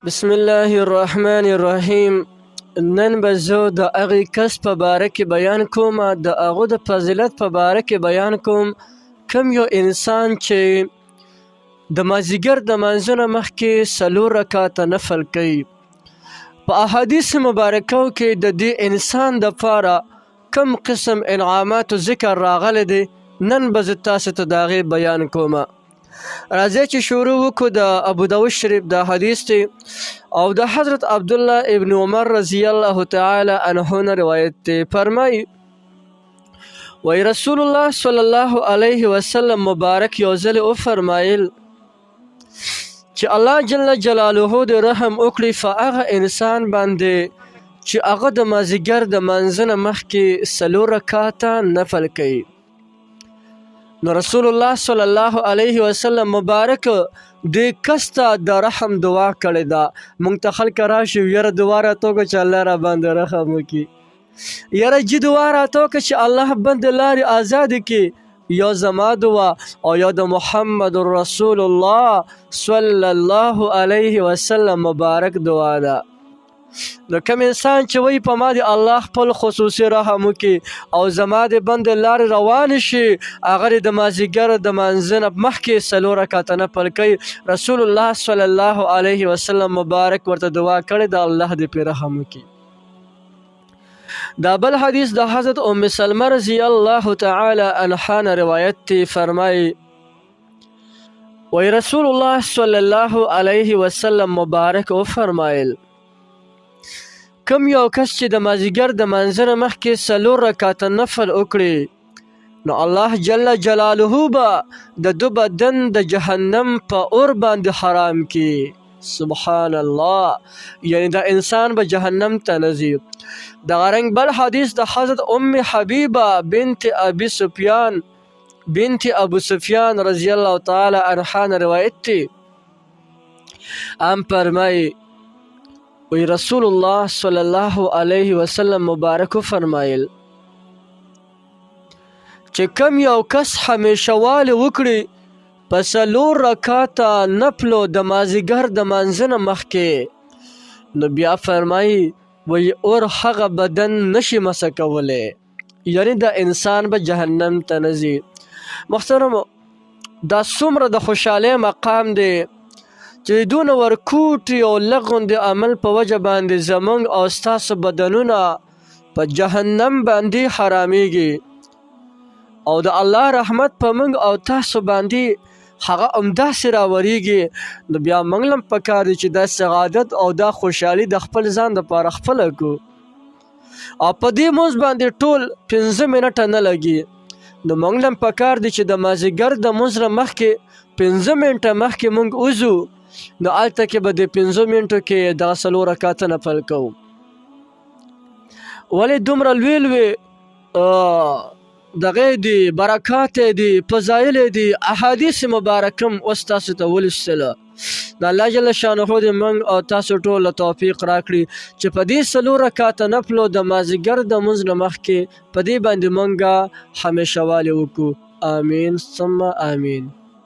بسم الله الرحمن الرحیم. نن به زه د هغې کس په باره کې بیان کوم، د هغو د فضیلت په باره کې بیان کوم کوم یو انسان چې د مازدیګر د لمانځه نه مخکې 4 رکعاته نفل کوي. په احادیث مبارکو کې د دې انسان دپاره کم قسم انعاماتو ذکر راغلی دی. نن به زه تاسو ته د هغې بیان کوم. راځئ چې شروع وکړو. د ابوداود شریف دا حدیث دی او د حضرت عبدالله ابن عمر رضی الله تعالی عنه نه روایت دی. فرمایي وی رسول الله صلی الله علیه وسلم مبارک یو ځل وفرمایل چې الله جل جلاله د رحم وکړي په هغه انسان باندې چې هغه د مازدیګر د لمانځه نه مخکې 4 رکعاته نفل کوي. نو رسول الله صلی الله علیه وسلم مبارک دې کس ته د رحم دعا کړې ده. مونږ ته خلک راشي یاره دعا راته وکړه چې الله را باندې رحم وکړي، یاره جي دعا راته وکړه چې الله بند لارې آزادې کړي. یا زما دعا او یا د محمد رسول الله صلی الله علیه وسلم مبارک دعا ده. نو کوم انسان چې وایي په ما د الله خپل خصوصي رحم وکړي او زما د بند لارې روان شي، هغه د مازدیګر د لمانځه نه مخکې 4 رکعاته نفل کوي. رسول الله صلی الله علیه وسلم مبارک ورته دعا کړې ده الله دې پرې رحم وکړي. دا بل حدیث د حضرت ام سلمه رضی الله تعالی عنها نه روایت دی. فرمایي وی رسول الله صلی الله علیه وسلم مبارک وفرمایل کم یو کس چې د مازدیګر د لمانځه نه مخکې 4 رکعاته نفل وکړي، نو الله جل جلاله به د ده بدن د جهنم په اور باندې حرام کړي. سبحان الله، یعنی دا انسان به جهنم ته نه ځي. دغه رنګ بل حدیث د حضرت ام حبیبه بنت ابو سفیان رضی الله تعالی عنها نه روایت دی. فرمایي وی رسول الله صلی الله علیه وسلم مبارک فرمایل چې کم یو کس همیشه والی وکړي په 4 رکعاته نفلو د مازدیګر د لمانځه نه مخکې، نو بیا فرمایي وی اور هغه بدن نشي مسه کولی، یعنی د انسان به جهنم ته نه ځي. محترمو، دا څومره د خوشحالۍ مقام دی چې دونه ورکوټي او لغون د عمل په وجه باندې زمونږ او ستاسو بدنونه په جهنم باندې حرامیږي او د الله رحمت په موږ او تاسو باندې هغه همداسې راوریږي. نو بیا موږ هم پکار دی چې دا سعادت او دا خوشحالي د خپل ځان دپاره خپله کړو او په دې مونځ باندې ټول 15 منټه نه لګي. نو موږ هم پکار دی چې د مازدیګر د مونځ نه مخکې 15 منټه مخکې موږ وځو، نو هلته کې به د 15 منټو کې دغه 4 رکعاته نفل کوو. ولې دومره لوی دغې دي برکات دي فضایل دي احادیث مبارکم اوس تاسو ته ولوستله. د الله جل شانه دې موږ او تاسو ټول توفیق راکړي چې په دې 4 رکعاته نفلو د مازدیګر د لمونځ نه مخکې په دې باندې موږ همیشه والي وکړو. آمین ثم آمین.